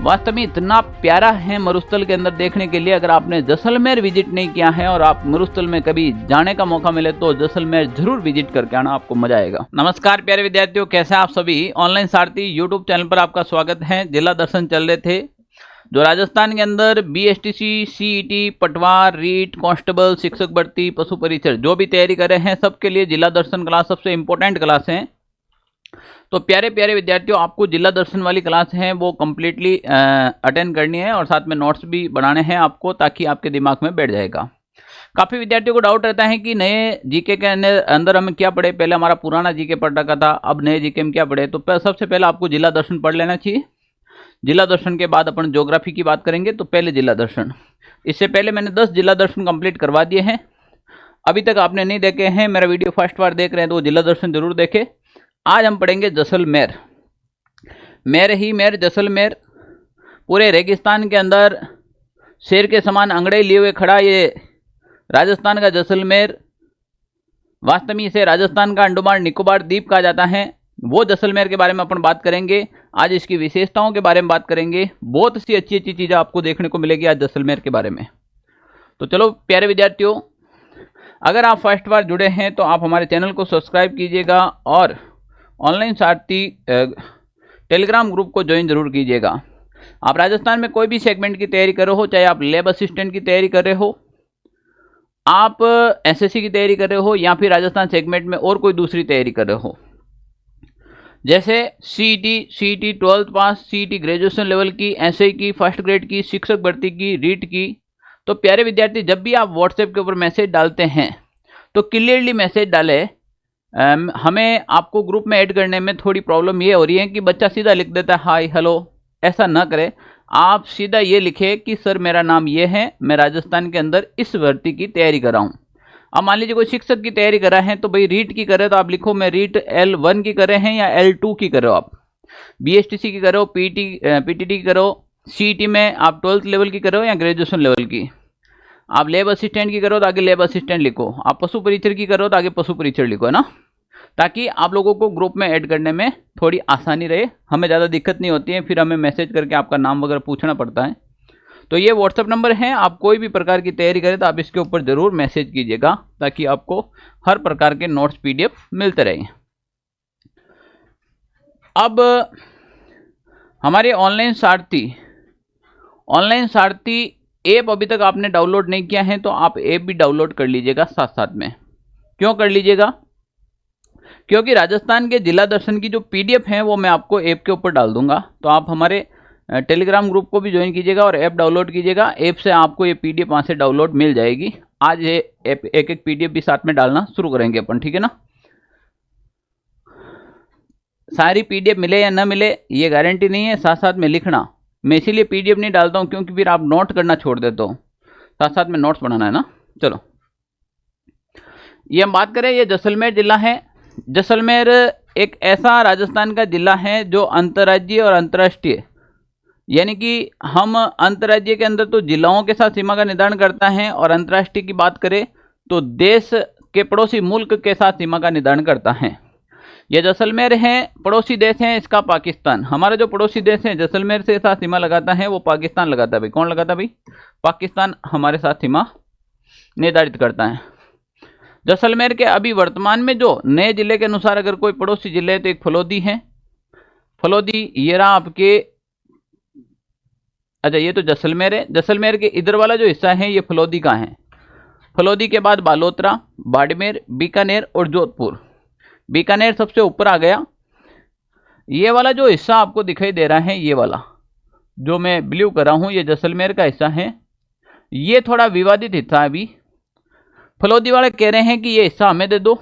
वास्तव में इतना प्यारा है मरुस्थल के अंदर देखने के लिए। अगर आपने जैसलमेर विजिट नहीं किया है और आप मरुस्थल में कभी जाने का मौका मिले तो जैसलमेर जरूर विजिट करके आना, आपको मजा आएगा। नमस्कार प्यारे विद्यार्थियों, कैसे आप सभी। ऑनलाइन सारथी यूट्यूब चैनल पर आपका स्वागत है। जिला दर्शन चल रहे थे जो राजस्थान के अंदर बीएसटीसी, सीईटी, पटवार, रीट, कांस्टेबल, शिक्षक भर्ती, पशु परीक्षण जो भी तैयारी कर रहे हैं सबके लिए जिला दर्शन क्लास सबसे इंपॉर्टेंट क्लास है। तो प्यारे प्यारे विद्यार्थियों, आपको जिला दर्शन वाली क्लास है वो कम्प्लीटली अटेंड करनी है और साथ में नोट्स भी बनाने हैं आपको, ताकि आपके दिमाग में बैठ जाएगा। काफ़ी विद्यार्थियों को डाउट रहता है कि नए जीके के अंदर हमें क्या पढ़े। पहले हमारा पुराना जीके पढ़ रखा था, अब नए जीके में क्या पढ़े। तो सबसे पहले आपको जिला दर्शन पढ़ लेना चाहिए। जिला दर्शन के बाद अपन ज्योग्राफी की बात करेंगे। तो पहले जिला दर्शन, इससे पहले मैंने 10 जिला दर्शन कंप्लीट करवा दिए हैं। अभी तक आपने नहीं देखे हैं, मेरा वीडियो फर्स्ट बार देख रहे हैं तो वो जिला दर्शन जरूर देखें। आज हम पढ़ेंगे जैसलमेर। मेर ही मेर जैसलमेर, पूरे रेगिस्तान के अंदर शेर के समान अंगड़े लिए हुए खड़ा ये राजस्थान का जैसलमेर। वास्तव में इसे राजस्थान का अंडमान निकोबार द्वीप कहा जाता है। वो जैसलमेर के बारे में अपन बात करेंगे। आज इसकी विशेषताओं के बारे में बात करेंगे। बहुत सी अच्छी अच्छी चीज़ें आपको देखने को मिलेगी आज जैसलमेर के बारे में। तो चलो प्यारे विद्यार्थियों, अगर आप फर्स्ट बार जुड़े हैं तो आप हमारे चैनल को सब्सक्राइब कीजिएगा और ऑनलाइन सारथी टेलीग्राम ग्रुप को ज्वाइन जरूर कीजिएगा। आप राजस्थान में कोई भी सेगमेंट की तैयारी कर रहे हो, चाहे आप लैब असिस्टेंट की तैयारी कर रहे हो, आप एसएससी की तैयारी कर रहे हो, या फिर राजस्थान सेगमेंट में और कोई दूसरी तैयारी कर रहे हो, जैसे सीईटी 12th पास, सीईटी ग्रेजुएशन लेवल की, एसआई की, फर्स्ट ग्रेड की, शिक्षक भर्ती की, रीट की। तो प्यारे विद्यार्थी, जब भी आप व्हाट्सएप के ऊपर मैसेज डालते हैं तो क्लियरली मैसेज डालें। हमें आपको ग्रुप में ऐड करने में थोड़ी प्रॉब्लम ये हो रही है कि बच्चा सीधा लिख देता है हाय हेलो। ऐसा ना करें, आप सीधा ये लिखें कि सर मेरा नाम ये है, मैं राजस्थान के अंदर इस भर्ती की तैयारी कर रहा हूँ। अब मान लीजिए कोई शिक्षक की तैयारी कर रहा है तो भाई रीट की कर रहे हो तो आप लिखो मैं रीट L1 की कर रहे हैं या L2 की कर रहे हो। आप बीएसटीसी की कर रहे हो, पीटीटी की कर रहे हो, सीईटी में आप 12th लेवल की कर रहे हो या ग्रेजुएशन लेवल की। आप लैब असिस्टेंट की करो तो आगे लैब असिस्टेंट लिखो। आप पशु परीक्षण की करो तो आगे पशु परीक्षण लिखो, है ना, ताकि आप लोगों को ग्रुप में ऐड करने में थोड़ी आसानी रहे। हमें ज़्यादा दिक्कत नहीं होती है, फिर हमें मैसेज करके आपका नाम वगैरह पूछना पड़ता है। तो ये व्हाट्सएप नंबर है। आप कोई भी प्रकार की तैयारी करें तो आप इसके ऊपर ज़रूर मैसेज कीजिएगा, ताकि आपको हर प्रकार के नोट्स PDF मिलते रहें। अब हमारे ऑनलाइन सारथी ऐप अभी तक आपने डाउनलोड नहीं किया है तो आप ऐप भी डाउनलोड कर लीजिएगा साथ साथ में। क्यों कर लीजिएगा? क्योंकि राजस्थान के जिला दर्शन की जो PDF है वो मैं आपको ऐप के ऊपर डाल दूंगा। तो आप हमारे टेलीग्राम ग्रुप को भी ज्वाइन कीजिएगा और ऐप डाउनलोड कीजिएगा। ऐप से आपको ये PDF वहाँ से डाउनलोड मिल जाएगी। आज ये ऐप एक PDF भी साथ में डालना शुरू करेंगे अपन, ठीक है ना। सारी PDF मिले या ना मिले ये गारंटी नहीं है, साथ साथ में लिखना। मैं इसीलिए PDF नहीं डालता हूँ क्योंकि फिर आप नोट करना छोड़ देते हो, साथ साथ में नोट्स बनाना है ना। चलो ये हम बात करें, ये जैसलमेर जिला है। जैसलमेर एक ऐसा राजस्थान का जिला है जो अंतर्राज्यीय और अंतर्राष्ट्रीय, यानी कि हम अंतर्राज्यीय के अंदर तो जिलाओं के साथ सीमा का निर्धारण करता है और अंतर्राष्ट्रीय की बात करें तो देश के पड़ोसी मुल्क के साथ सीमा का निर्धारण करता है। यह जैसलमेर है, पड़ोसी देश है इसका पाकिस्तान। हमारा जो पड़ोसी देश है जैसलमेर से साथ सीमा लगाता है वो पाकिस्तान लगाता है। भाई कौन लगाता है? भाई पाकिस्तान हमारे साथ सीमा निर्धारित करता है। जैसलमेर के अभी वर्तमान में जो नए जिले के अनुसार अगर कोई पड़ोसी जिले है तो एक फलोदी है। फलोदी ये रहा आपके, अच्छा ये तो जैसलमेर है। जैसलमेर के इधर वाला जो हिस्सा है ये फलोदी का है। फलोदी के बाद बालोतरा, बाड़मेर, बीकानेर और जोधपुर। बीकानेर सबसे ऊपर आ गया। ये वाला जो हिस्सा आपको दिखाई दे रहा है, ये वाला जो मैं ब्लू कर रहा हूँ, ये जैसलमेर का हिस्सा है। ये थोड़ा विवादित हिस्सा है। अभी फलोदी वाले कह रहे हैं कि ये हिस्सा हमें दे दो।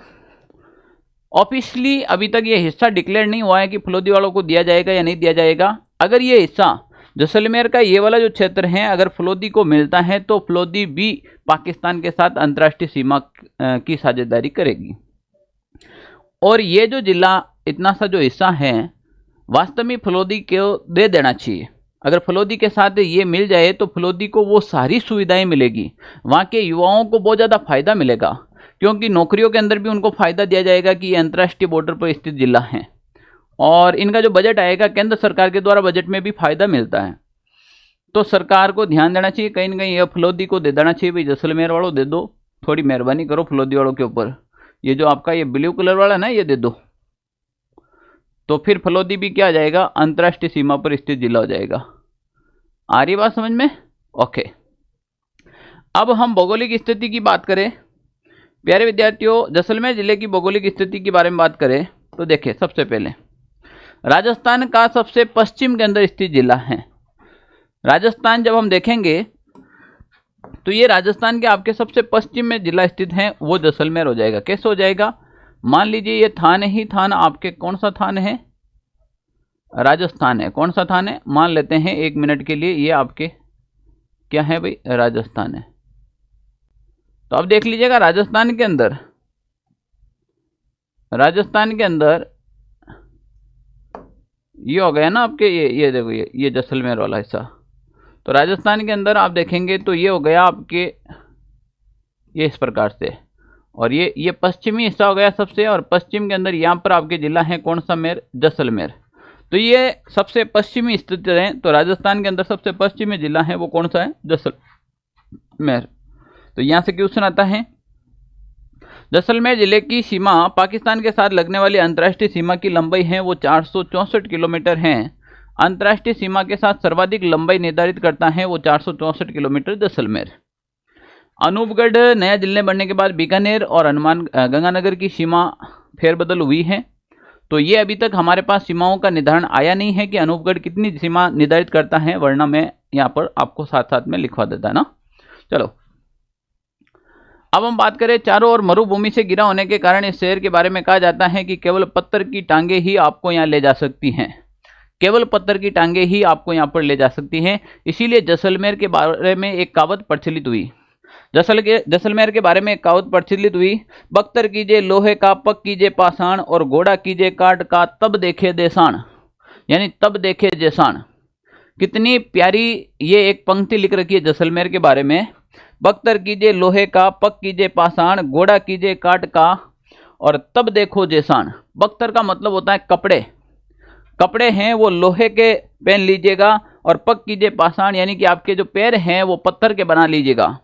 ऑफिशियली अभी तक ये हिस्सा डिक्लेयर नहीं हुआ है कि फलोदी वालों को दिया जाएगा या नहीं दिया जाएगा। अगर ये हिस्सा जैसलमेर का ये वाला जो क्षेत्र है अगर फलोदी को मिलता है तो फलोदी भी पाकिस्तान के साथ अंतर्राष्ट्रीय सीमा की साझेदारी करेगी। और ये जो जिला इतना सा जो हिस्सा है वास्तव में फलोदी को दे देना चाहिए। अगर फलोदी के साथ ये मिल जाए तो फलोदी को वो सारी सुविधाएं मिलेगी, वहाँ के युवाओं को बहुत ज़्यादा फायदा मिलेगा, क्योंकि नौकरियों के अंदर भी उनको फायदा दिया जाएगा कि ये अंतर्राष्ट्रीय बॉर्डर पर स्थित जिला है। और इनका जो बजट आएगा केंद्र सरकार के द्वारा बजट में भी फायदा मिलता है। तो सरकार को ध्यान देना चाहिए, कहीं ना कहीं यह फलोदी को दे देना चाहिए, भाई जैसलमेर वालों दे दो, थोड़ी मेहरबानी करो फलोदी वालों के ऊपर, ये जो आपका ये ब्लू कलर वाला ना ये दे दो, तो फिर फलोदी भी क्या आ जाएगा, अंतर्राष्ट्रीय सीमा पर स्थित जिला हो जाएगा। आ रही बात समझ में? ओके। अब हम भौगोलिक स्थिति की बात करें प्यारे विद्यार्थियों, जैसलमेर जिले की भौगोलिक स्थिति के बारे में बात करें तो देखिए, सबसे पहले राजस्थान का सबसे पश्चिम के अंदर स्थित जिला है। राजस्थान जब हम देखेंगे तो ये राजस्थान के आपके सबसे पश्चिम में जिला स्थित है, वो जैसलमेर हो जाएगा। कैसे हो जाएगा? मान लीजिए ये थान ही थान आपके, कौन सा थान है? राजस्थान है। कौन सा थान है? मान लेते हैं 1 मिनट के लिए ये आपके क्या है भाई, राजस्थान है। तो अब देख लीजिएगा राजस्थान के अंदर ये हो गया ना आपके, ये देखो ये जैसलमेर वाला हिस्सा। तो राजस्थान के अंदर आप देखेंगे तो ये हो गया आपके ये इस प्रकार से, और ये पश्चिमी हिस्सा हो गया सबसे, और पश्चिम के अंदर यहाँ पर आपके जिला है कौन सा मेर? जैसलमेर। तो ये सबसे पश्चिमी स्थित है, तो राजस्थान के अंदर सबसे पश्चिमी जिला है वो कौन सा है? जैसलमेर। तो यहाँ से क्वेश्चन आता है, जैसलमेर जिले की सीमा पाकिस्तान के साथ लगने वाली अंतर्राष्ट्रीय सीमा की लंबाई है वो 464 किलोमीटर है। अंतर्राष्ट्रीय सीमा के साथ सर्वाधिक लंबाई निर्धारित करता है वो 464 किलोमीटर जैसलमेर। अनूपगढ़ नया जिले बनने के बाद बीकानेर और गंगानगर की सीमा फेरबदल हुई है। तो ये अभी तक हमारे पास सीमाओं का निर्धारण आया नहीं है कि अनूपगढ़ कितनी सीमा निर्धारित करता है, वरना मैं यहाँ पर आपको साथ साथ में लिखवा देता है ना। चलो अब हम बात करें, चारों ओर मरुभूमि से घिरा होने के कारण इस शहर के बारे में कहा जाता है कि केवल पत्थर की टांगे ही आपको यहाँ ले जा सकती हैं। केवल पत्थर की टांगे ही आपको यहाँ पर ले जा सकती हैं। इसीलिए जैसलमेर के बारे में एक कहावत प्रचलित हुई। जैसलमेर के बारे में एक कहावत प्रचलित हुई, बख्तर कीजिए लोहे का, पक कीजिए पाषाण, और घोड़ा कीजिए काट का, तब देखे देशान, यानी तब देखे जैसान। कितनी प्यारी ये एक पंक्ति लिख रखी है जैसलमेर के बारे में, बख्तर कीजिए लोहे का, पक कीजिए पाषाण, घोड़ा कीजिए काट का, और तब देखो जैसान। बख्तर का मतलब होता है कपड़े, कपड़े हैं वो लोहे के पहन लीजिएगा, और पक कीजिए पाषाण यानी कि आपके जो पैर हैं वो पत्थर के बना लीजिएगा।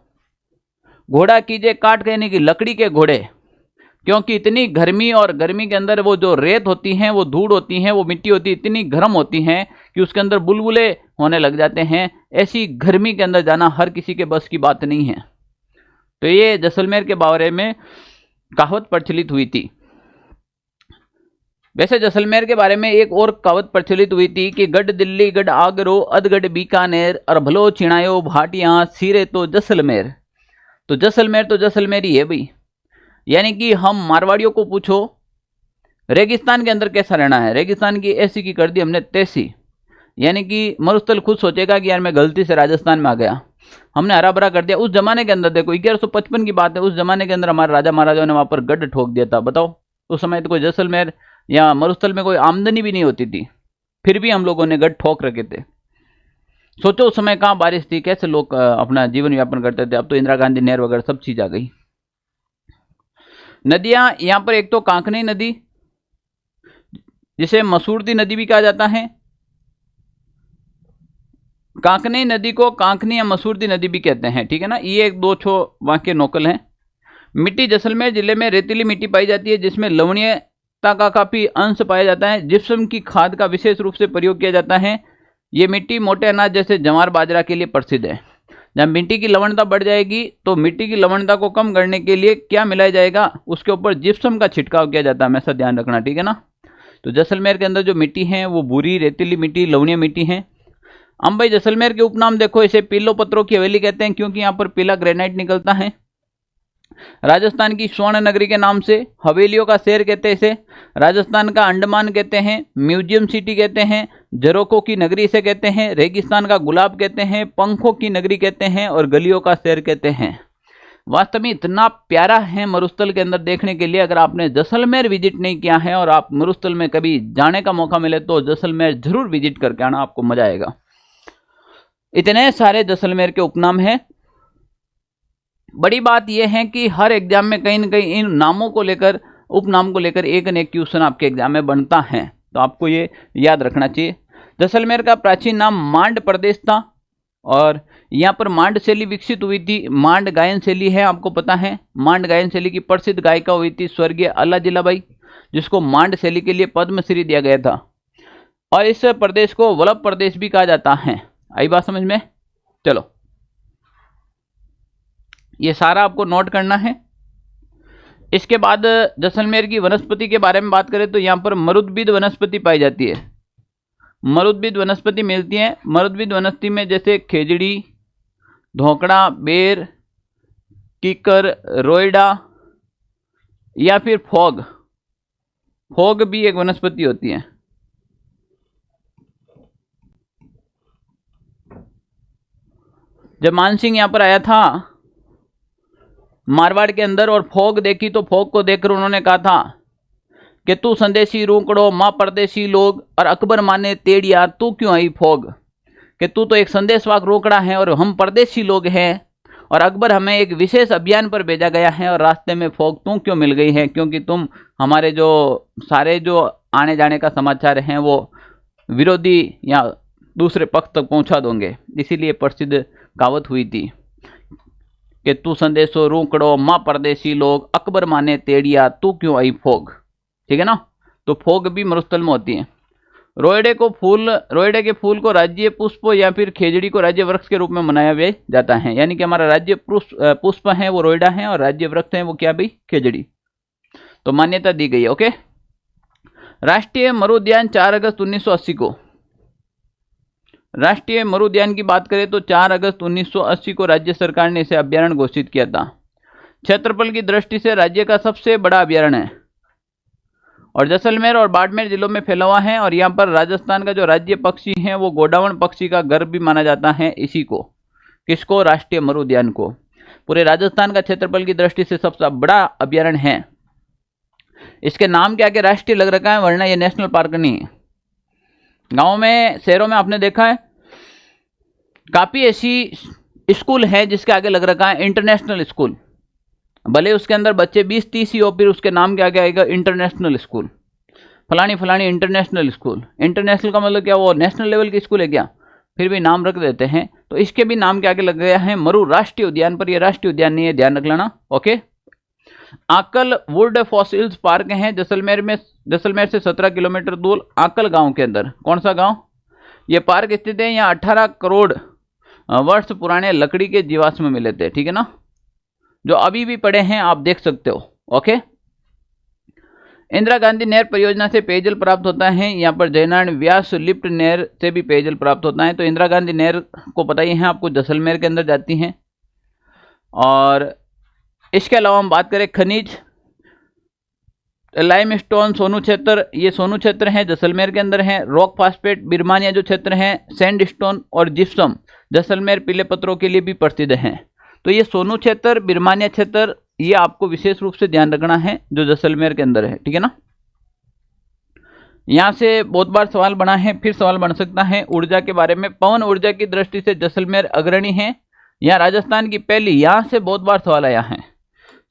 घोड़ा कीजिए काट के यानी कि लकड़ी के घोड़े, क्योंकि इतनी गर्मी, और गर्मी के अंदर वो जो रेत होती हैं, वो धूड़ होती हैं, वो मिट्टी होती है, इतनी गर्म होती हैं कि उसके अंदर बुलबुले होने लग जाते हैं। ऐसी गर्मी के अंदर जाना हर किसी के बस की बात नहीं है। तो ये जैसलमेर के बारे में कहावत प्रचलित हुई थी। वैसे जैसलमेर के बारे में एक और कहावत प्रचलित हुई थी कि गढ़ दिल्ली गढ़ आगरो अधगढ़ बीकानेर, और भलो चिणायो भाटियां सिरे तो जैसलमेर। तो जैसलमेर तो जैसलमेर ही है भाई। यानी कि हम मारवाड़ियों को पूछो रेगिस्तान के अंदर कैसा रहना है, रेगिस्तान की ऐसी की कर दी हमने तैसी। यानी कि मरुस्थल खुद सोचेगा कि यार मैं गलती से राजस्थान में आ गया, हमने हरा भरा कर दिया। उस जमाने के अंदर देखो 1155 की बात है, उस जमाने के अंदर हमारे राजा महाराजाओं ने वहां पर गढ़ ठोक दिया था। बताओ उस समय तो कोई जैसलमेर या मरुस्थल में कोई आमदनी भी नहीं होती थी, फिर भी हम लोगों ने गढ़ ठोक रखे थे। सोचो उस समय कहाँ बारिश थी, कैसे लोग अपना जीवन यापन करते थे। अब तो इंदिरा गांधी नहर वगैरह सब चीज आ गई। नदियां यहाँ पर एक तो कांकनी नदी, जिसे मसूरती नदी भी कहा जाता है। कांकनी नदी को कांकनी या मसूरती नदी भी कहते हैं, ठीक है ना। ये एक दो छो वहां के नोकल हैं। मिट्टी जैसलमेर जिले में रेतीली मिट्टी पाई जाती है, जिसमें लवणीयता का काफी अंश पाया जाता है। जिप्सम की खाद का विशेष रूप से प्रयोग किया जाता है। ये मिट्टी मोटे अनाज जैसे जवार बाजरा के लिए प्रसिद्ध है। जब मिट्टी की लवणता बढ़ जाएगी तो मिट्टी की लवणता को कम करने के लिए क्या मिलाया जाएगा, उसके ऊपर जिप्सम का छिड़काव किया जाता है, हमेशा ध्यान रखना, ठीक है ना। तो जैसलमेर के अंदर जो मिट्टी है वो भूरी रेतीली मिट्टी, लवणीय मिट्टी है। हम भाई जैसलमेर के उपनाम देखो, इसे पीलो पत्थरों की हवेली कहते हैं क्योंकि यहाँ पर पीला ग्रेनाइट निकलता है। राजस्थान की स्वर्ण नगरी के नाम से, हवेलियों का शहर कहते हैं इसे, राजस्थान का अंडमान कहते हैं, म्यूजियम सिटी कहते हैं, झरोखों की नगरी इसे कहते हैं, रेगिस्तान का गुलाब कहते हैं, पंखों की नगरी कहते हैं, और गलियों का शहर कहते हैं। वास्तव में इतना प्यारा है मरुस्थल के अंदर देखने के लिए। अगर आपने जैसलमेर विजिट नहीं किया है और आप मरुस्थल में कभी जाने का मौका मिले तो जैसलमेर जरूर विजिट करके आना, आपको मजा आएगा। इतने सारे जैसलमेर के उपनाम हैं। बड़ी बात यह है कि हर एग्जाम में कहीं ना कहीं इन नामों को लेकर, उपनाम को लेकर एक न एक क्वेश्चन आपके एग्जाम में बनता है, तो आपको ये याद रखना चाहिए। जैसलमेर का प्राचीन नाम मांड प्रदेश था और यहाँ पर मांड शैली विकसित हुई थी। मांड गायन शैली है, आपको पता है। मांड गायन शैली की प्रसिद्ध गायिका हुई थी स्वर्गीय अल्ला जिलाबाई, जिसको मांड शैली के लिए पद्मश्री दिया गया था। और इस प्रदेश को वल्लभ प्रदेश भी कहा जाता है। आई बात समझ में? चलो, ये सारा आपको नोट करना है। इसके बाद जैसलमेर की वनस्पति के बारे में बात करें तो यहाँ पर मरुद्भिद वनस्पति पाई जाती है। मरुद्भिद वनस्पति मिलती है। मरुद्भिद वनस्पति में जैसे खेजड़ी, धोकड़ा, बेर, कीकर, रोइडा या फिर फोग। फोग भी एक वनस्पति होती है। जब मानसिंह यहाँ पर आया था मारवाड़ के अंदर और फोग देखी तो फोग को देखकर उन्होंने कहा था कि तू संदेशी रूकड़ो माँ परदेशी लोग और अकबर माने तेड़िया तू क्यों आई फोग, कि तू तो एक संदेशवाहक रोकड़ा है और हम परदेशी लोग हैं और अकबर हमें एक विशेष अभियान पर भेजा गया है और रास्ते में फोग तू क्यों मिल गई है, क्योंकि तुम हमारे जो सारे जो आने जाने का समाचार हैं वो विरोधी या दूसरे पक्ष तक पहुंचा दोगे। इसीलिए प्रसिद्ध कहावत हुई थी कि तू संदेशो रूकड़ो माँ परदेशी लोग अकबर माने तेड़िया तू क्यों आई फोग। ठीक है ना? तो फोग भी मरुस्थल में होती है। रोइडे के फूल को राज्य पुष्प या फिर खेजड़ी को राज्य वृक्ष के रूप में मनाया भी जाता है। यानी कि हमारा राज्य पुष्प है वो रोइडा है और राज्य वृक्ष है वो क्या भाई? खेजड़ी। तो मान्यता दी गई है। ओके। राष्ट्रीय मरु उद्यान 4 अगस्त 1980 को, राष्ट्रीय मरु उद्यान की बात करें तो 4 अगस्त 1980 को राज्य सरकार ने इसे अभ्यारण्य घोषित किया था। क्षेत्रफल की दृष्टि से राज्य का सबसे बड़ा अभ्यारण्य है और जैसलमेर और बाड़मेर जिलों में फैला हुआ है। और यहाँ पर राजस्थान का जो राज्य पक्षी है वो गोडावण पक्षी का घर भी माना जाता है इसी को। किसको? राष्ट्रीय मरु उद्यान को। पूरे राजस्थान का क्षेत्रफल की दृष्टि से सबसे बड़ा अभ्यारण्य है। इसके नाम के आगे राष्ट्रीय लग रखा है, वरना ये नेशनल पार्क नहीं है। गाँव में, शहरों में आपने देखा है काफी ऐसी स्कूल है जिसके आगे लग रखा है इंटरनेशनल स्कूल। भले उसके अंदर बच्चे 20-30 ही हो, फिर उसके नाम के आगे आएगा इंटरनेशनल स्कूल, फलानी फलानी इंटरनेशनल स्कूल। इंटरनेशनल का मतलब क्या? वो नेशनल लेवल की स्कूल है क्या? फिर भी नाम रख देते हैं। तो इसके भी नाम के आगे लग गया है मरु राष्ट्रीय उद्यान, पर ये राष्ट्रीय उद्यान नहीं है, ध्यान रख लेना। ओके। आकल वुड फॉसिल्स पार्क है जैसलमेर से 17 किलोमीटर दूर आकल गांव के अंदर। कौन सा गांव? ये पार्क स्थित है। यहाँ 18 करोड़ वर्ष पुराने लकड़ी के जीवाश्म मिले थे। ठीक है ना? जो अभी भी पड़े हैं, आप देख सकते हो। ओके। इंदिरा गांधी नहर परियोजना से पेयजल प्राप्त होता है। यहाँ पर जयनारायण व्यास लिफ्ट नहर से भी पेयजल प्राप्त होता है। तो इंदिरा गांधी नहर को पता ही है आपको, जैसलमेर के अंदर जाती हैं। और इसके अलावा हम बात करें खनिज, लाइमस्टोन सोनू क्षेत्र, ये सोनू क्षेत्र है जैसलमेर के अंदर है। रॉक फास्फेट बिरमानिया जो क्षेत्र है, सैंडस्टोन और जिप्सम जैसलमेर पीले पत्थरों के लिए भी प्रसिद्ध हैं। तो ये सोनू क्षेत्र, बिरमानिया क्षेत्र, ये आपको विशेष रूप से ध्यान रखना है जो जैसलमेर के अंदर है। ठीक है ना? यहाँ से बहुत बार सवाल बना है, फिर सवाल बन सकता है ऊर्जा के बारे में। पवन ऊर्जा की दृष्टि से जैसलमेर अग्रणी है। यहाँ राजस्थान की पहली, यहाँ से बहुत बार सवाल आया है,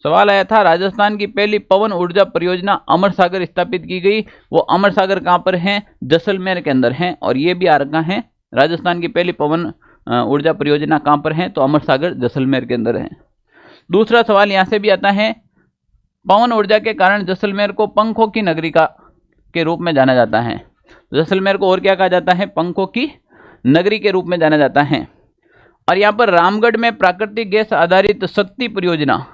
सवाल आया था राजस्थान की पहली पवन ऊर्जा परियोजना अमर सागर स्थापित की गई। वो अमर सागर कहाँ पर है? जैसलमेर के अंदर है। और ये भी आ रखा है राजस्थान की पहली पवन ऊर्जा परियोजना कहाँ पर है? तो अमर सागर जैसलमेर के अंदर है। दूसरा सवाल यहाँ से भी आता है, पवन ऊर्जा के कारण जैसलमेर को पंखों की नगरी के रूप में जाना जाता है। जैसलमेर को और क्या कहा जाता है? पंखों की नगरी के रूप में जाना जाता है। और यहाँ पर रामगढ़ में प्राकृतिक गैस आधारित शक्ति परियोजना,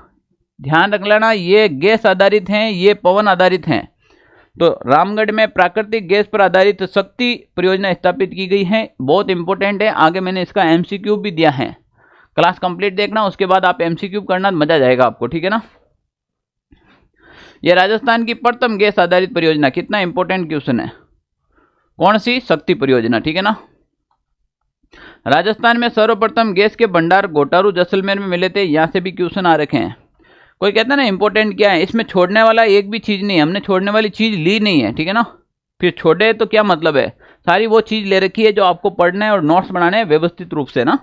ध्यान रख लेना, ये गैस आधारित हैं, ये पवन आधारित हैं। तो रामगढ़ में प्राकृतिक गैस पर आधारित शक्ति परियोजना स्थापित की गई है। बहुत इंपॉर्टेंट है, आगे मैंने इसका एमसीक्यू भी दिया है। क्लास कंप्लीट देखना, उसके बाद आप एमसीक्यू करना, मजा जाएगा आपको। ठीक है ना? यह राजस्थान की प्रथम गैस आधारित परियोजना, कितना इंपॉर्टेंट क्वेश्चन है। कौन सी? शक्ति परियोजना। ठीक है ना? राजस्थान में सर्वप्रथम गैस के भंडार घोटारू जैसलमेर में मिले थे। यहाँ से भी क्वेश्चन आ रखे हैं। कोई कहता है ना इंपॉर्टेंट क्या है, इसमें छोड़ने वाला एक भी चीज नहीं है, हमने छोड़ने वाली चीज ली नहीं है। ठीक है ना? फिर छोड़े तो क्या मतलब है, सारी वो चीज ले रखी है जो आपको पढ़ना है और नोट्स बनाने हैं व्यवस्थित रूप से ना।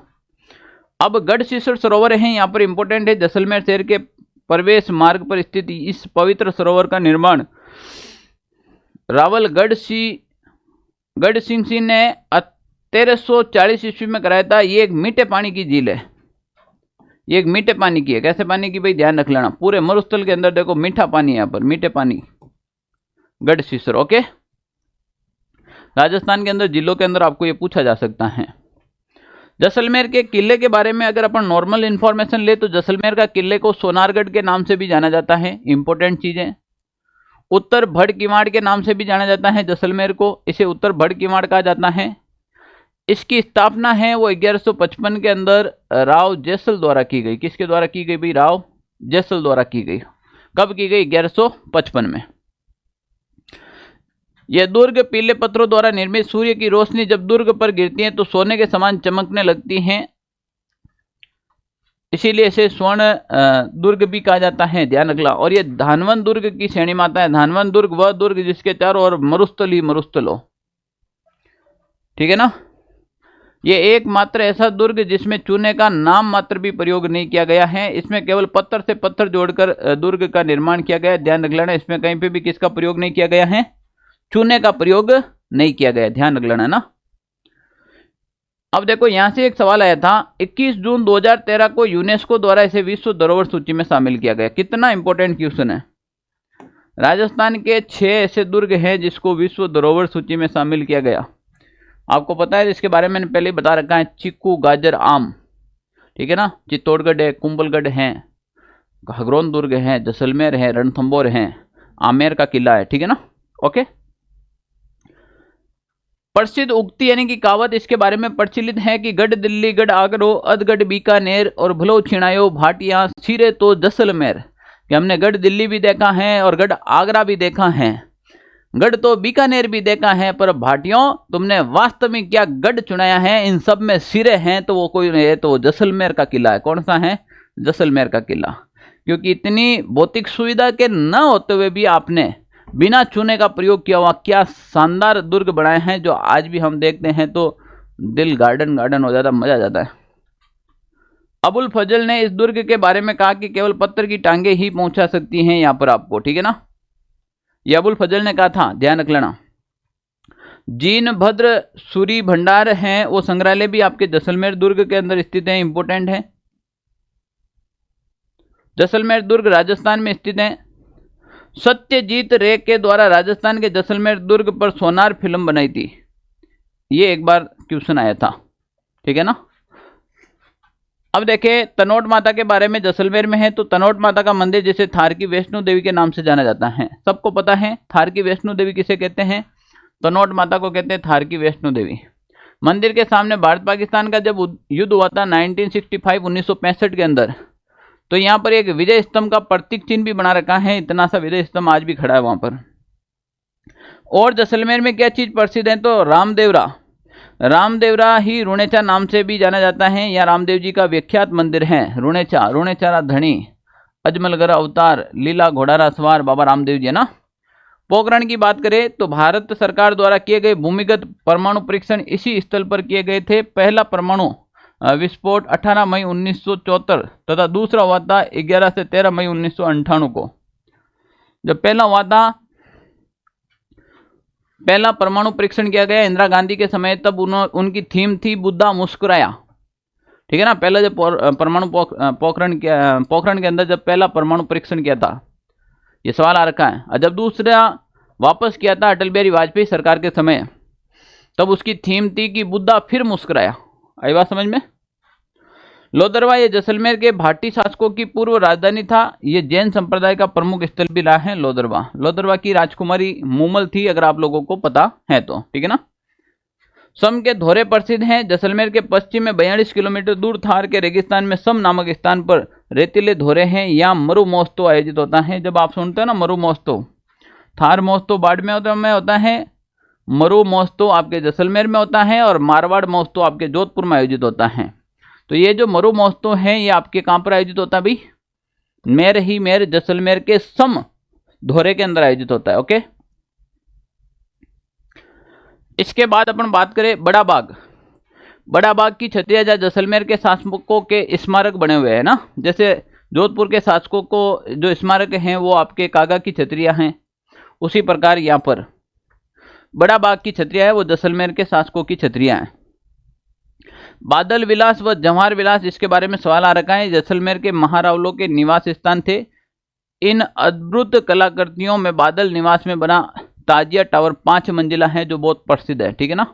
अब गढ़सीसर सरोवर है, यहाँ पर इंपॉर्टेंट है। जैसलमेर शहर के प्रवेश मार्ग पर स्थित इस पवित्र सरोवर का निर्माण रावल गढ़ सिंह ने 1340 ईस्वी में कराया था। ये एक मीठे पानी की झील है, ये एक मीठे पानी की है। कैसे पानी की भाई, ध्यान रख लेना। पूरे मरुस्थल के अंदर देखो मीठा पानी है, यहाँ पर मीठे पानी, गढ़सीसर। ओके, राजस्थान के अंदर जिलों के अंदर आपको ये पूछा जा सकता है। जैसलमेर के किले के बारे में अगर अपन नॉर्मल इंफॉर्मेशन ले तो जैसलमेर का किले को सोनारगढ़ के नाम से भी जाना जाता है। इंपॉर्टेंट चीजें, उत्तर भड़ किवाड़ के नाम से भी जाना जाता है जैसलमेर को, इसे उत्तर भड़ किवाड़ कहा जाता है। इसकी स्थापना है वो 1155 के अंदर राव जैसल द्वारा की गई। किसके द्वारा की गई भाई, राव जैसल द्वारा की गई। कब की गई, 1155 में। यह दुर्ग पीले पत्थरों द्वारा निर्मित, सूर्य की रोशनी जब दुर्ग पर गिरती है तो सोने के समान चमकने लगती हैं, इसीलिए इसे स्वर्ण दुर्ग भी कहा जाता है, ध्यान रखना। और यह धानवन दुर्ग की श्रेणी में आता है। धानवन दुर्ग वह दुर्ग जिसके चारों ओर मरुस्थल ही मरुस्थल हो, ठीक है ना। यह एकमात्र ऐसा दुर्ग जिसमें चूने का नाम मात्र भी प्रयोग नहीं किया गया है। इसमें केवल पत्थर से पत्थर जोड़कर दुर्ग का निर्माण किया गया है, ध्यान रख लेना। इसमें कहीं पे भी किसका प्रयोग नहीं किया गया है, चूने का प्रयोग नहीं किया गया, ध्यान रख लेना ना। अब देखो यहां से एक सवाल आया था, 21 जून 2013 को यूनेस्को द्वारा इसे विश्व धरोहर सूची में शामिल किया गया। कितना इंपॉर्टेंट क्वेश्चन है। राजस्थान के 6 ऐसे दुर्ग हैं जिसको विश्व धरोहर सूची में शामिल किया गया। आपको पता है, इसके बारे में मैंने पहले ही बता रखा है। चीकू, गाजर, आम, ठीक है ना। चित्तौड़गढ़ है, कुंभलगढ़ है, घाघरोन दुर्ग है, जैसलमेर है, रणथंभौर है, आमेर का किला है, ठीक है ना। ओके, प्रसिद्ध उक्ति यानी कि कहावत इसके बारे में प्रचलित है कि गढ़ दिल्ली, गढ़ आगरो, अधगढ़ बीकानेर और भलो छिणायो भाटिया, सिरे तो जैसलमेर। कि हमने गढ़ दिल्ली भी देखा है और गढ़ आगरा भी देखा है, गढ़ तो बीकानेर भी देखा है, पर भाटियों तुमने वास्तव में क्या गढ़ चुनाया है। इन सब में सिरे हैं तो वो कोई नहीं है, तो जैसलमेर का किला है। कौन सा है, जैसलमेर का किला। क्योंकि इतनी भौतिक सुविधा के न होते हुए भी आपने बिना चूने का प्रयोग किया हुआ क्या शानदार दुर्ग बनाए हैं, जो आज भी हम देखते हैं तो दिल गार्डन गार्डन हो जाता, मजा आ जाता है। अबुल फजल ने इस दुर्ग के बारे में कहा कि केवल पत्थर की टांगे ही पहुंचा सकती हैं यहां पर आपको, ठीक है ना। यह अबुल फजल ने कहा था, ध्यान रख लेना। जीन भद्र सूरी भंडार है, वो संग्रहालय भी आपके जैसलमेर दुर्ग के अंदर स्थित है, इंपोर्टेंट है। जैसलमेर दुर्ग राजस्थान में स्थित है। सत्यजीत रे के द्वारा राजस्थान के जैसलमेर दुर्ग पर सोनार फिल्म बनाई थी। ये एक बार क्वेश्चन आया था, ठीक है ना। अब देखें तनोट माता के बारे में, जैसलमेर में है तो तनोट माता का मंदिर जिसे थार की वैष्णो देवी के नाम से जाना जाता है। सबको पता है थार की वैष्णो देवी किसे कहते हैं, तनोट माता को कहते हैं थार की वैष्णो देवी। मंदिर के सामने भारत पाकिस्तान का जब युद्ध हुआ था 1965 के अंदर, तो यहाँ पर एक विजय स्तंभ का प्रतीक चिन्ह भी बना रखा है। इतना सा विजय स्तंभ आज भी खड़ा है वहां पर। और जैसलमेर में क्या चीज प्रसिद्ध है, तो रामदेवरा। रामदेवरा ही रुणेचा नाम से भी जाना जाता है। यह रामदेव जी का विख्यात मंदिर है। रुणेचा, रुणेचारा धनी, अजमलगर अवतार, लीला घोड़ारा सवार बाबा रामदेव जी है ना। पोखरण की बात करें तो भारत सरकार द्वारा किए गए भूमिगत परमाणु परीक्षण इसी स्थल पर किए गए थे। पहला परमाणु विस्फोट 18 मई 1974 तथा दूसरा हुआ था 11 से 13 मई 1998 को। जब पहला हुआ था, पहला परमाणु परीक्षण किया गया इंदिरा गांधी के समय, तब उनकी थीम थी बुद्धा मुस्कुराया, ठीक है ना। पहला जब परमाणु पोखरण के अंदर जब पहला परमाणु परीक्षण किया था, ये सवाल आ रखा है। और जब दूसरा वापस किया था अटल बिहारी वाजपेयी सरकार के समय, तब उसकी थीम थी कि बुद्धा फिर मुस्कुराया। आई बात समझ में। लोदरवा ये जैसलमेर के भाटी शासकों की पूर्व राजधानी था। ये जैन संप्रदाय का प्रमुख स्थल भी रहा है लोदरवा। लोदरवा की राजकुमारी मूमल थी, अगर आप लोगों को पता है तो, ठीक है ना। सम के धोरे प्रसिद्ध हैं। जैसलमेर के पश्चिम में 42 किलोमीटर दूर थार के रेगिस्तान में सम नामक स्थान पर रेतीले धोरे हैं। यहाँ मरु महोत्सव आयोजित होता है। जब आप सुनते हो ना मरु महोत्सव, थार महोत्सव बाड़मेर में होता है, मरु महोत्सव आपके जैसलमेर में होता है, और मारवाड़ महोत्सव आपके जोधपुर में आयोजित होता है। तो ये जो मरु महोत्सव है ये आपके कहां पर आयोजित होता है भाई, मेर ही मेर जैसलमेर के सम धोरे के अंदर आयोजित होता है। ओके, इसके बाद अपन बात करें बड़ा बाग। बड़ा बाग की छतरिया जहाँ जैसलमेर के शासकों के स्मारक बने हुए हैं ना, जैसे जोधपुर के शासकों को जो स्मारक हैं वो आपके कागा की छतरिया हैं, उसी प्रकार यहाँ पर बड़ा बाग की छतरिया है वो जैसलमेर के शासकों की छतरिया हैं। बादल विलास व जवाहर विलास, इसके बारे में सवाल आ रखा है। जैसलमेर के महारावलों के निवास स्थान थे। इन अद्भुत कलाकृतियों में बादल निवास में बना ताजिया टावर 5 मंजिला है जो बहुत प्रसिद्ध है, ठीक है ना।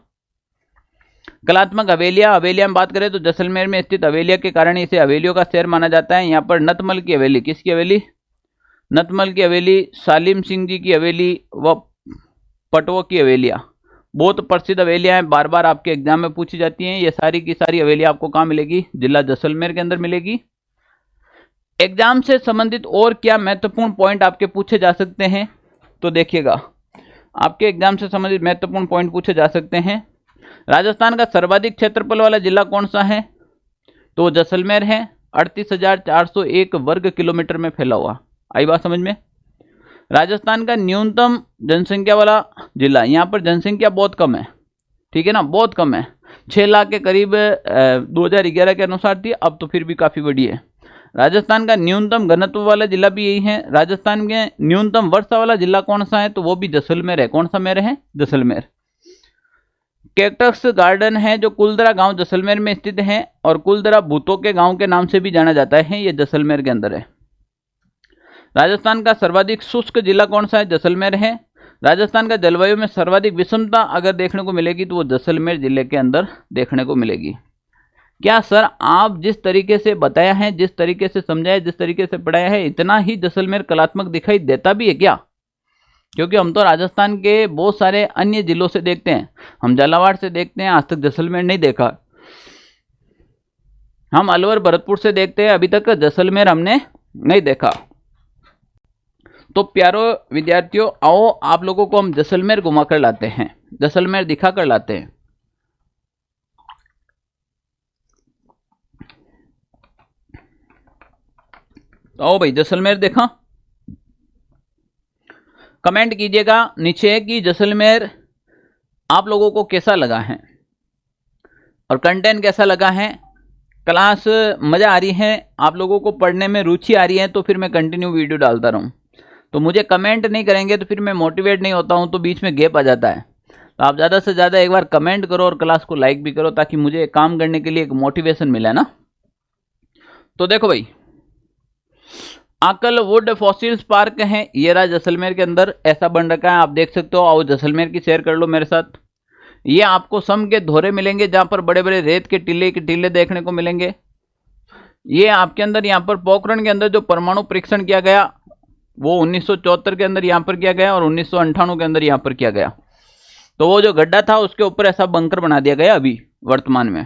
कलात्मक हवेलियां, हवेलियां में बात करें तो जैसलमेर में स्थित हवेलिया के कारण इसे हवेलियों का शहर माना जाता है। यहाँ पर नतमल की हवेली, किसकी हवेली? नतमल की हवेली, सालिम सिंह जी की हवेली व पटवो की हवेलियां बहुत प्रसिद्ध हवेलियां हैं, बार बार आपके एग्जाम में पूछी जाती हैं। ये सारी की सारी हवेलियां आपको कहाँ मिलेगी? जिला जैसलमेर के अंदर मिलेगी। एग्जाम से संबंधित और क्या महत्वपूर्ण पॉइंट आपके पूछे जा सकते हैं? तो देखिएगा, आपके एग्जाम से संबंधित महत्वपूर्ण पॉइंट पूछे जा सकते हैं। राजस्थान का सर्वाधिक क्षेत्रफल वाला जिला कौन सा है? तो जैसलमेर है, 38,401 वर्ग किलोमीटर में फैला हुआ। आई बात समझ में? राजस्थान का न्यूनतम जनसंख्या वाला जिला, यहाँ पर जनसंख्या बहुत कम है, ठीक है ना, बहुत कम है, 6 लाख के करीब 2011 के अनुसार थी, अब तो फिर भी काफ़ी बड़ी है। राजस्थान का न्यूनतम घनत्व वाला जिला भी यही है। राजस्थान के न्यूनतम वर्षा वाला जिला कौन सा है? तो वो भी जैसलमेर है। कौन सा मेर है? जैसलमेर। कैक्टस गार्डन है जो कुलदरा गांव जैसलमेर में स्थित है और कुलदरा भूतों के गांव के नाम से भी जाना जाता है, ये जैसलमेर के अंदर है। राजस्थान का सर्वाधिक शुष्क जिला कौन सा है? जैसलमेर है। राजस्थान का जलवायु में सर्वाधिक विषमता अगर देखने को मिलेगी तो वो जैसलमेर जिले के अंदर देखने को मिलेगी। क्या सर आप जिस तरीके से बताया है, जिस तरीके से समझाया, जिस तरीके से पढ़ाया है, इतना ही जैसलमेर कलात्मक दिखाई देता भी है क्या? क्योंकि हम तो राजस्थान के बहुत सारे अन्य जिलों से देखते हैं, हम झालावाड़ से देखते हैं, आज तक जैसलमेर नहीं देखा। हम अलवर भरतपुर से देखते हैं, अभी तक जैसलमेर हमने नहीं देखा। तो प्यारो विद्यार्थियों, आओ आप लोगों को हम जैसलमेर घुमा कर लाते हैं, जैसलमेर दिखा कर लाते हैं। आओ भाई, जैसलमेर देखा? कमेंट कीजिएगा नीचे कि जैसलमेर आप लोगों को कैसा लगा है और कंटेंट कैसा लगा है। क्लास मज़ा आ रही है, आप लोगों को पढ़ने में रुचि आ रही है, तो फिर मैं कंटिन्यू वीडियो डालता रहूँ। तो मुझे कमेंट नहीं करेंगे तो फिर मैं मोटिवेट नहीं होता हूँ, तो बीच में गैप आ जाता है। तो आप ज़्यादा से ज़्यादा एक बार कमेंट करो और क्लास को लाइक भी करो, ताकि मुझे काम करने के लिए एक मोटिवेशन मिले ना। तो देखो भाई, आकल वुड फॉसिल्स पार्क है, ये रहा जैसलमेर के अंदर, ऐसा बन रखा है, आप देख सकते हो। आओ जैसलमेर की शेयर कर लो मेरे साथ। ये आपको सम के धोरे मिलेंगे, जहाँ पर बड़े बड़े रेत के टीले देखने को मिलेंगे। ये आपके अंदर यहाँ पर पोखरण के अंदर जो परमाणु परीक्षण किया गया वो 1974 के अंदर यहाँ पर किया गया और 1998 के अंदर यहाँ पर किया गया। तो वो जो गड्ढा था उसके ऊपर ऐसा बंकर बना दिया गया अभी वर्तमान में।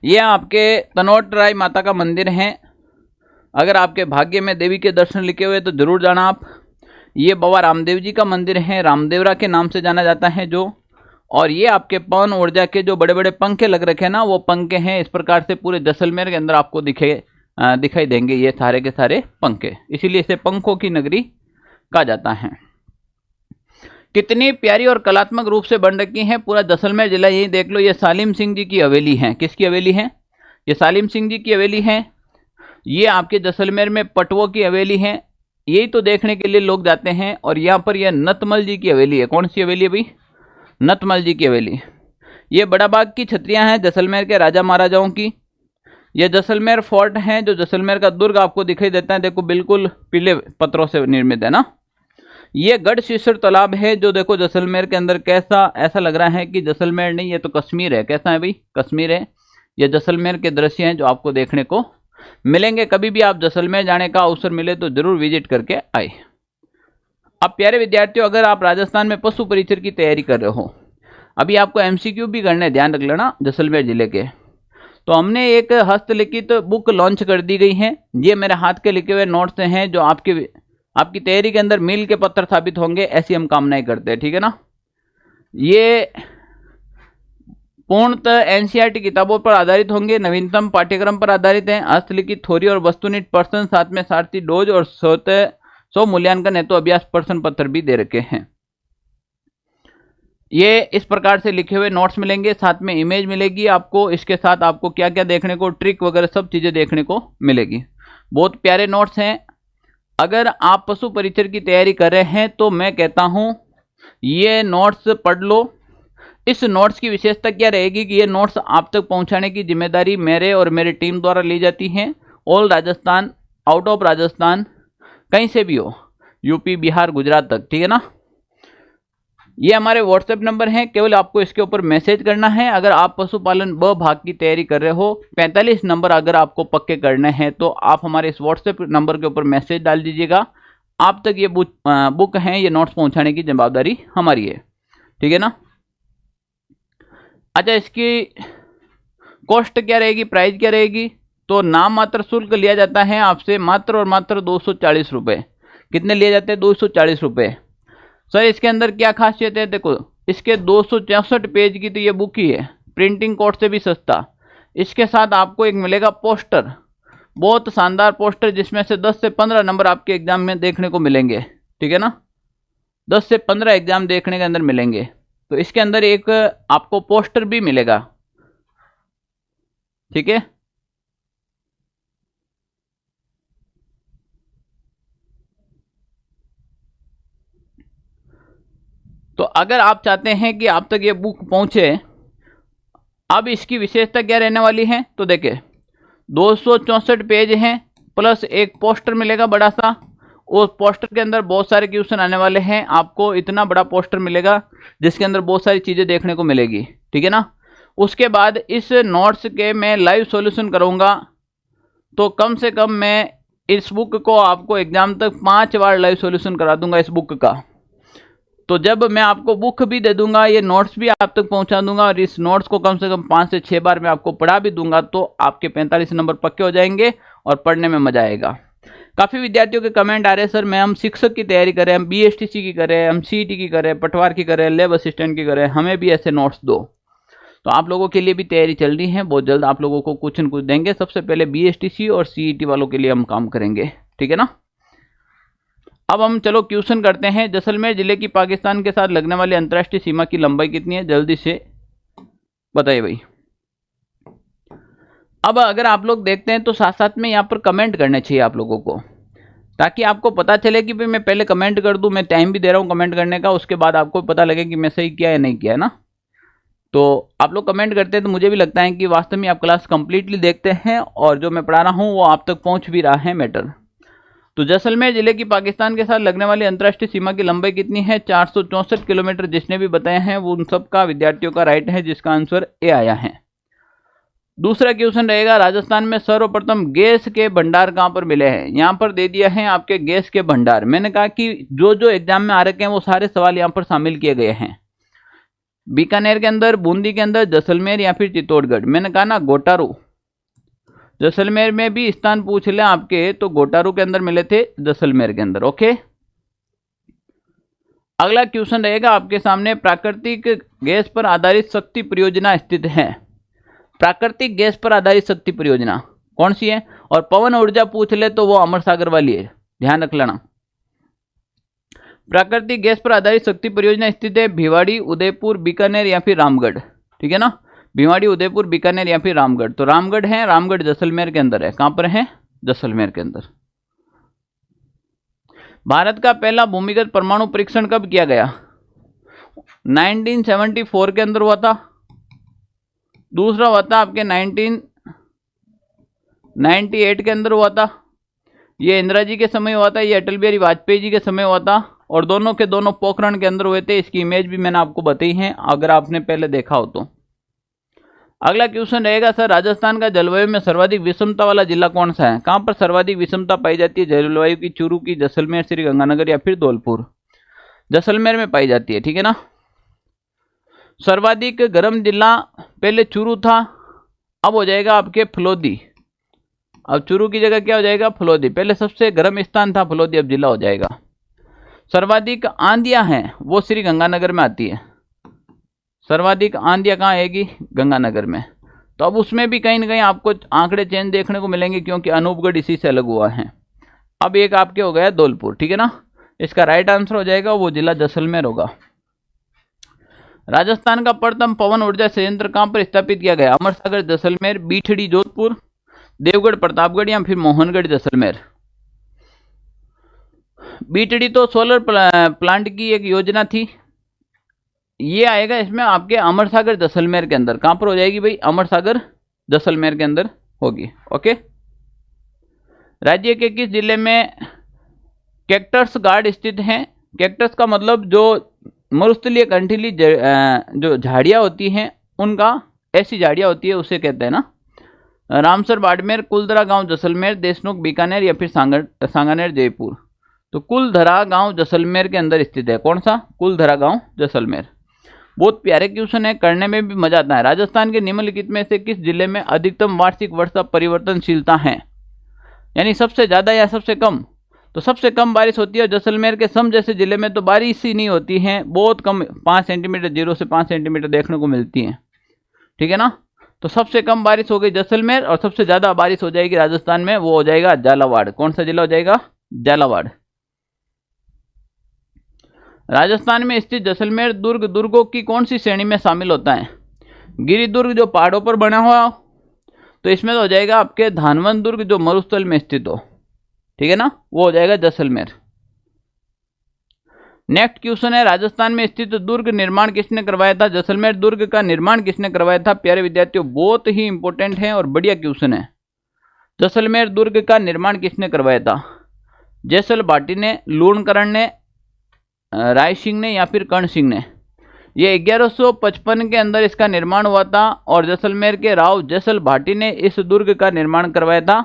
ये आपके तनोटराय माता का मंदिर है। अगर आपके भाग्य में देवी के दर्शन लिखे हुए तो जरूर जाना आप। ये बाबा रामदेव जी का मंदिर है, रामदेवरा के नाम से जाना जाता है जो। और ये आपके पवन ऊर्जा के जो बड़े बड़े पंखे लग रखे हैं ना, वो पंखे हैं। इस प्रकार से पूरे जैसलमेर के अंदर आपको दिखाई देंगे ये सारे के सारे पंखे, इसीलिए इसे पंखों की नगरी कहा जाता है। कितनी प्यारी और कलात्मक रूप से बन रखी है पूरा जैसलमेर जिला। यही देख लो, ये सालिम सिंह जी की हवेली है। किसकी हवेली है? ये सालिम सिंह जी की हवेली है। ये आपके जैसलमेर में पटवो की हवेली है, यही तो देखने के लिए लोग जाते हैं। और यहाँ पर यह नतमल जी की हवेली है। कौन सी हवेली है भाई? नतमल जी की हवेली। ये बड़ा बाग की छतरियां हैं जैसलमेर के राजा महाराजाओं की। यह जैसलमेर फोर्ट है, जो जैसलमेर का दुर्ग आपको दिखाई देता है, देखो बिल्कुल पीले पत्थरों से निर्मित है ना। ये गढ़ शीशर तालाब है, जो देखो जैसलमेर के अंदर कैसा, ऐसा लग रहा है कि जैसलमेर नहीं, ये तो कश्मीर है। कैसा है भाई? कश्मीर है। ये जैसलमेर के दृश्य हैं जो आपको देखने को मिलेंगे। कभी भी आप जैसलमेर जाने का अवसर मिले तो जरूर विजिट करके आए। अब प्यारे विद्यार्थियों, अगर आप राजस्थान में पशु परिचर की तैयारी कर रहे हो, अभी आपको एमसीक्यू भी करने, ध्यान रख लेना जैसलमेर जिले के। तो हमने एक हस्तलिखित बुक लॉन्च कर दी गई है। ये मेरे हाथ के लिखे हुए नोट्स हैं जो आपकी तैयारी के अंदर मील के पत्थर साबित होंगे, ऐसी हम कामनाएं करते हैं, ठीक है ना। ये पूर्णतः एनसीईआरटी किताबों पर आधारित होंगे, नवीनतम पाठ्यक्रम पर आधारित हैं। हस्तलिखित थ्योरी और वस्तुनिष्ठ प्रश्न, साथ में सारथी डोज और 100 मूल्यांकन हेतु अभ्यास प्रश्न पत्र भी दे रखे हैं। ये इस प्रकार से लिखे हुए नोट्स मिलेंगे, साथ में इमेज मिलेगी आपको। इसके साथ आपको क्या क्या देखने को, ट्रिक वगैरह सब चीजें देखने को मिलेगी। बहुत प्यारे नोट्स हैं। अगर आप पशु परिचर की तैयारी कर रहे हैं तो मैं कहता हूं ये नोट्स पढ़ लो। इस नोट्स की विशेषता क्या रहेगी कि ये नोट्स आप तक पहुंचाने की जिम्मेदारी मेरे और मेरी टीम द्वारा ली जाती है। All Rajasthan, out of Rajasthan, कहीं से भी हो, यूपी, बिहार, गुजरात तक, ठीक है ना। ये हमारे व्हाट्सएप नंबर हैं, केवल आपको इसके ऊपर मैसेज करना है। अगर आप पशुपालन ब भाग की तैयारी कर रहे हो, 45 नंबर अगर आपको पक्के करने हैं तो आप हमारे इस व्हाट्सएप नंबर के ऊपर मैसेज डाल दीजिएगा। आप तक ये बुक हैं, ये नोट्स पहुंचाने की जिम्मेदारी हमारी है, ठीक है ना। अच्छा, इसकी कॉस्ट क्या रहेगी, प्राइस क्या रहेगी? तो नाम मात्र शुल्क लिया जाता है आपसे मात्र और मात्र 240 रुपये। कितने लिए जाते हैं? 240 रुपये। सर इसके अंदर क्या खासियत है? देखो, इसके 264 पेज की तो ये बुक ही है, प्रिंटिंग कॉस्ट से भी सस्ता। इसके साथ आपको एक मिलेगा पोस्टर, बहुत शानदार पोस्टर, जिसमें से 10 से 15 नंबर आपके एग्जाम में देखने को मिलेंगे, ठीक है ना। 10 से 15 एग्जाम देखने के अंदर मिलेंगे। तो इसके अंदर एक आपको पोस्टर भी मिलेगा, ठीक है। तो अगर आप चाहते हैं कि आप तक ये बुक पहुंचे, अब इसकी विशेषता क्या रहने वाली है? तो देखिए, 264 पेज हैं, प्लस एक पोस्टर मिलेगा बड़ा सा। उस पोस्टर के अंदर बहुत सारे क्वेश्चन आने वाले हैं। आपको इतना बड़ा पोस्टर मिलेगा जिसके अंदर बहुत सारी चीज़ें देखने को मिलेगी, ठीक है ना। उसके बाद इस नोट्स के मैं लाइव सॉल्यूशन करूँगा, तो कम से कम मैं इस बुक को आपको एग्जाम तक 5 बार लाइव सॉल्यूशन करा दूंगा इस बुक का। तो जब मैं आपको बुक भी दे दूंगा, ये नोट्स भी आप तक पहुंचा दूंगा, और इस नोट्स को कम से कम 5 से 6 बार मैं आपको पढ़ा भी दूंगा, तो आपके 45 नंबर पक्के हो जाएंगे और पढ़ने में मजा आएगा। काफ़ी विद्यार्थियों के कमेंट आ रहे हैं, सर मैं हम शिक्षक की तैयारी करें, हम BSTC की करें, हम CET की करें, पटवार की करें, लैब असिस्टेंट की करें, हमें भी ऐसे नोट्स दो। तो आप लोगों के लिए भी तैयारी चल रही है, बहुत जल्द आप लोगों को कुछ न कुछ देंगे। सबसे पहले BSTC और CET वालों के लिए हम काम करेंगे, ठीक है ना। अब हम चलो क्वेश्चन करते हैं। जैसलमेर जिले की पाकिस्तान के साथ लगने वाली अंतर्राष्ट्रीय सीमा की लंबाई कितनी है? जल्दी से बताइए भाई। अब अगर आप लोग देखते हैं तो साथ साथ में यहाँ पर कमेंट करने चाहिए आप लोगों को, ताकि आपको पता चले कि भाई मैं पहले कमेंट कर दूं, मैं टाइम भी दे रहा हूँ कमेंट करने का, उसके बाद आपको पता लगे कि मैं सही किया या नहीं किया, है ना। तो आप लोग कमेंट करते हैं तो मुझे भी लगता है कि वास्तव में आप क्लास कंप्लीटली देखते हैं और जो मैं पढ़ा रहा हूँ वो आप तक पहुँच भी रहा है मैटर। तो जैसलमेर जिले की पाकिस्तान के साथ लगने वाली अंतर्राष्ट्रीय सीमा की लंबाई कितनी है? 464 किलोमीटर। जिसने भी बताया है वो उन सब का विद्यार्थियों का राइट है, जिसका आंसर ए आया है। दूसरा क्वेश्चन रहेगा, राजस्थान में सर्वप्रथम गैस के भंडार कहां पर मिले हैं? यहां पर दे दिया है आपके गैस के भंडार। मैंने कहा कि जो जो एग्जाम में आ रखे हैं वो सारे सवाल यहां पर शामिल किए गए हैं। बीकानेर के अंदर, बूंदी के अंदर, जैसलमेर या फिर चित्तौड़गढ़। मैंने कहा ना गोटारू। जैसलमेर में भी स्थान पूछ ले आपके, तो गोटारू के अंदर मिले थे, जैसलमेर के अंदर। ओके, अगला क्वेश्चन रहेगा आपके सामने, प्राकृतिक गैस पर आधारित शक्ति परियोजना स्थित है। प्राकृतिक गैस पर आधारित शक्ति परियोजना कौन सी है? और पवन ऊर्जा पूछ ले तो वो अमर सागर वाली है, ध्यान रख लेना। प्राकृतिक गैस पर आधारित शक्ति परियोजना स्थित है भिवाड़ी, उदयपुर, बीकानेर या फिर रामगढ़, ठीक है ना। भिवाड़ी, उदयपुर, बीकानेर या फिर रामगढ़। तो रामगढ़ है, रामगढ़ जैसलमेर के अंदर है। कहां पर है? जैसलमेर के अंदर। भारत का पहला भूमिगत परमाणु परीक्षण कब किया गया? 1974 के अंदर हुआ था। दूसरा हुआ था आपके 1998 के अंदर हुआ था। ये इंदिरा जी के समय हुआ था, ये अटल बिहारी वाजपेयी जी के समय हुआ था, और दोनों के दोनों पोखरण के अंदर हुए थे। इसकी इमेज भी मैंने आपको बताई है, अगर आपने पहले देखा हो तो। अगला क्वेश्चन रहेगा, सर राजस्थान का जलवायु में सर्वाधिक विषमता वाला जिला कौन सा है? कहां पर सर्वाधिक विषमता पाई जाती है जलवायु की? चूरू की, जैसलमेर, श्रीगंगानगर या फिर धौलपुर? जैसलमेर में पाई जाती है, ठीक है ना। सर्वाधिक गर्म जिला पहले चूरू था, अब हो जाएगा आपके फलोदी। अब चूरू की जगह क्या हो जाएगा? फलोदी। पहले सबसे गर्म स्थान था फलोदी, अब जिला हो जाएगा। सर्वाधिक आंधियां हैं वो श्रीगंगानगर में आती है। सर्वाधिक आंधियां कहाँ आएगी? गंगानगर में। तो अब उसमें भी कहीं ना कहीं आपको आंकड़े चेंज देखने को मिलेंगे, क्योंकि अनूपगढ़ इसी से अलग हुआ है। अब एक आपके हो गया धौलपुर, ठीक है ना। इसका राइट आंसर हो जाएगा वो जिला जैसलमेर होगा। राजस्थान का प्रथम पवन ऊर्जा संयंत्र कहां पर स्थापित किया गया? अमर सागर, जैसलमेर, बीठड़ी, जोधपुर, देवगढ़, प्रतापगढ़ या फिर मोहनगढ़, जैसलमेर? बीठड़ी तो सोलर प्लांट की एक योजना थी, ये आएगा इसमें आपके अमर सागर जैसलमेर के अंदर। कहां पर हो जाएगी भाई? अमर सागर जैसलमेर के अंदर होगी। ओके। राज्य के किस जिले में कैक्टस गार्ड स्थित है? कैक्टस का मतलब जो मरुस्थलीय कंटीली जो झाड़ियां होती हैं उनका, ऐसी झाड़ियां होती है उसे कहते हैं ना। रामसर बाड़मेर, कुलधरा गांव जैसलमेर, देशनोक बीकानेर या फिर सांगानेर जयपुर। तो कुलधरा गांव जैसलमेर के अंदर स्थित है। कौन सा? कुलधरा गांव जैसलमेर। बहुत प्यारे क्वेश्चन है, करने में भी मजा आता है। राजस्थान के निम्नलिखित में से किस जिले में अधिकतम वार्षिक वर्षा परिवर्तनशीलता है? यानी सबसे ज्यादा या सबसे कम? तो सबसे कम बारिश होती है जैसलमेर के सम जैसे जिले में तो बारिश ही नहीं होती है, बहुत कम, 5 सेंटीमीटर, 0 से 5 सेंटीमीटर देखने को मिलती है। ठीक है ना। तो सबसे कम बारिश हो गई जैसलमेर और सबसे ज्यादा बारिश हो जाएगी राजस्थान में, वो हो जाएगा झालावाड़। कौन सा जिला हो जाएगा? झालावाड़। राजस्थान में स्थित जैसलमेर दुर्ग दुर्गों की कौन सी श्रेणी में शामिल होता है? गिरि दुर्ग जो पहाड़ों पर बना हुआ, तो इसमें तो हो जाएगा आपके धानवंत दुर्ग जो मरुस्थल में स्थित हो। ठीक है ना, वो हो जाएगा जैसलमेर। नेक्स्ट क्वेश्चन है, राजस्थान में स्थित दुर्ग निर्माण किसने करवाया था? जैसलमेर दुर्ग का निर्माण किसने करवाया था? प्यारे विद्यार्थियों, बहुत ही इंपॉर्टेंट है और बढ़िया क्वेश्चन है। जैसलमेर दुर्ग का निर्माण किसने करवाया था? जैसल भाटी ने, लूणकरण ने, राय सिंह ने या फिर कर्ण सिंह ने? ये 1155 के अंदर इसका निर्माण हुआ था और जैसलमेर के राव जैसल भाटी ने इस दुर्ग का निर्माण करवाया था,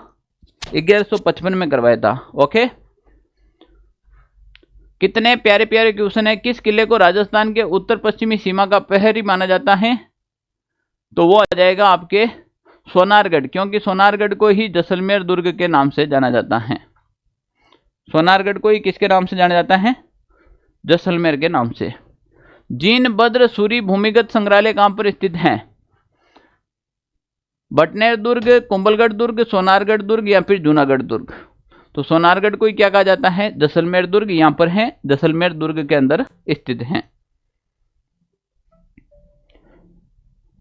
1155 में करवाया था। ओके। कितने प्यारे प्यारे क्वेश्चन है। किस किले को राजस्थान के उत्तर पश्चिमी सीमा का प्रहरी माना जाता है? तो वो आ जाएगा आपके सोनारगढ़, क्योंकि सोनारगढ़ को ही जैसलमेर दुर्ग के नाम से जाना जाता है। सोनारगढ़ को ही किसके नाम से जाना जाता है? जैसलमेर के नाम से। जीनभद्र सूरी भूमिगत संग्रहालय कहां पर स्थित है? बटनेर दुर्ग, कुंभलगढ़ दुर्ग, सोनारगढ़ दुर्ग या फिर जूनागढ़ दुर्ग? तो सोनारगढ़ को ही क्या कहा जाता है? जैसलमेर दुर्ग। यहां पर है, जैसलमेर दुर्ग के अंदर स्थित है।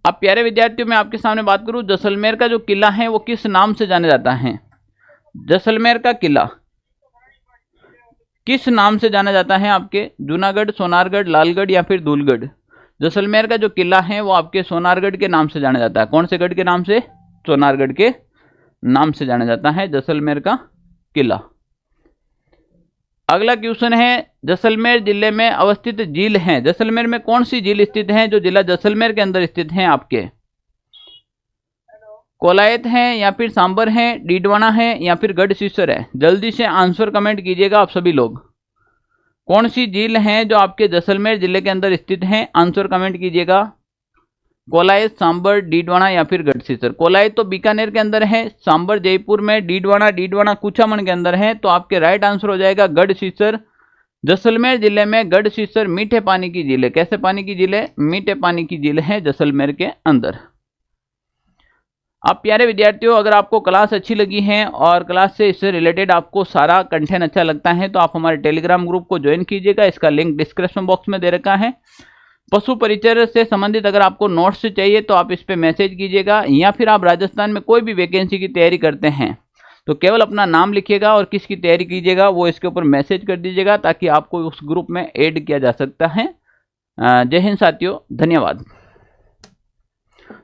अब प्यारे विद्यार्थियों, मैं आपके सामने बात करूं, जैसलमेर का जो किला है वो किस नाम से जाना जाता है? जैसलमेर का किला किस नाम से जाना जाता है आपके? जूनागढ़, सोनारगढ़, लालगढ़ या फिर धूलगढ़? जैसलमेर का जो किला है वो आपके सोनारगढ़ के नाम से जाना जाता है। कौन से गढ़ के नाम से? सोनारगढ़ के नाम से जाना जाता है जैसलमेर का किला। अगला क्वेश्चन है, जैसलमेर जिले में अवस्थित झील है। जैसलमेर में कौन सी झील स्थित है जो जिला जैसलमेर के अंदर स्थित है आपके? कोलायत है या फिर सांबर है, डीडवाना है या फिर गढ़सीसर है? जल्दी से आंसर कमेंट कीजिएगा आप सभी लोग। कौन सी झील है जो आपके जैसलमेर जिले के अंदर स्थित है? आंसर कमेंट कीजिएगा। कोलायत, सांबर, डीडवाना या फिर गढ़सीसर? कोलायत तो बीकानेर के अंदर है, सांबर जयपुर में, डीडवाना कुचामन के अंदर है। तो आपके राइट आंसर हो जाएगा गढ़सीसर। जैसलमेर जिले में गढ़सीसर मीठे पानी की झील है। कैसे पानी की झील है? मीठे पानी की झील है जैसलमेर के अंदर। अब प्यारे विद्यार्थियों, अगर आपको क्लास अच्छी लगी है और क्लास से इससे रिलेटेड आपको सारा कंटेंट अच्छा लगता है तो आप हमारे टेलीग्राम ग्रुप को ज्वाइन कीजिएगा। इसका लिंक डिस्क्रिप्शन बॉक्स में दे रखा है। पशु परिचर्या से संबंधित अगर आपको नोट्स चाहिए तो आप इस पर मैसेज कीजिएगा, या फिर आप राजस्थान में कोई भी वैकेंसी की तैयारी करते हैं तो केवल अपना नाम लिखिएगा और किसकी तैयारी कीजिएगा वो इसके ऊपर मैसेज कर दीजिएगा, ताकि आपको उस ग्रुप में ऐड किया जा सकता है। जय हिंद साथियों, धन्यवाद।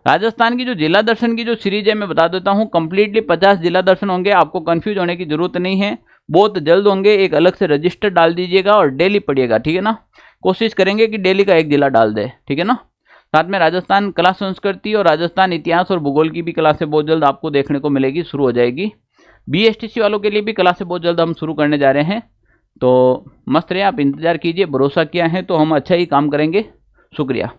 राजस्थान की जो जिला दर्शन की जो सीरीज है मैं बता देता हूं, कंप्लीटली 50 जिला दर्शन होंगे। आपको कंफ्यूज होने की जरूरत नहीं है, बहुत जल्द होंगे। एक अलग से रजिस्टर डाल दीजिएगा और डेली पढ़िएगा, ठीक है ना। कोशिश करेंगे कि डेली का एक जिला डाल दे, ठीक है ना। साथ में राजस्थान कला संस्कृति और राजस्थान इतिहास और भूगोल की भी क्लासें बहुत जल्द आपको देखने को मिलेगी, शुरू हो जाएगी। BSTC वालों के लिए भी क्लासें बहुत जल्द हम शुरू करने जा रहे हैं, तो मस्त रहे, आप इंतजार कीजिए। भरोसा किया है तो हम अच्छा ही काम करेंगे। शुक्रिया।